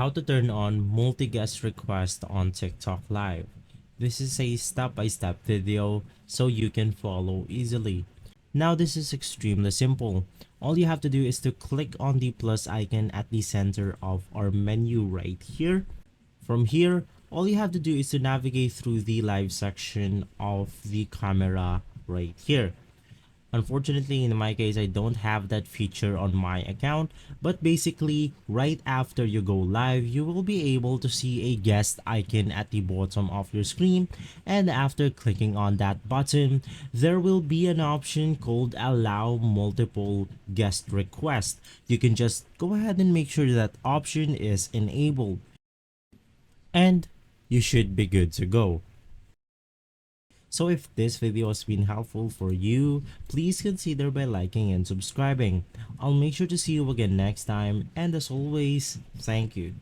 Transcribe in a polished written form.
How to turn on multi-guest request on TikTok Live. This is a step-by-step video so you can follow easily. Now this is extremely simple. All you have to do is to click on the plus icon at the center of our menu right here. From here, all you have to do is to navigate through the live section of the camera right here. Unfortunately, in my case, I don't have that feature on my account, but basically, right after you go live, you will be able to see a guest icon at the bottom of your screen, and after clicking on that button, there will be an option called allow multiple guest requests. You can just go ahead and make sure that option is enabled, and you should be good to go. So if this video has been helpful for you, please consider by liking and subscribing. I'll make sure to see you again next time, and as always, thank you.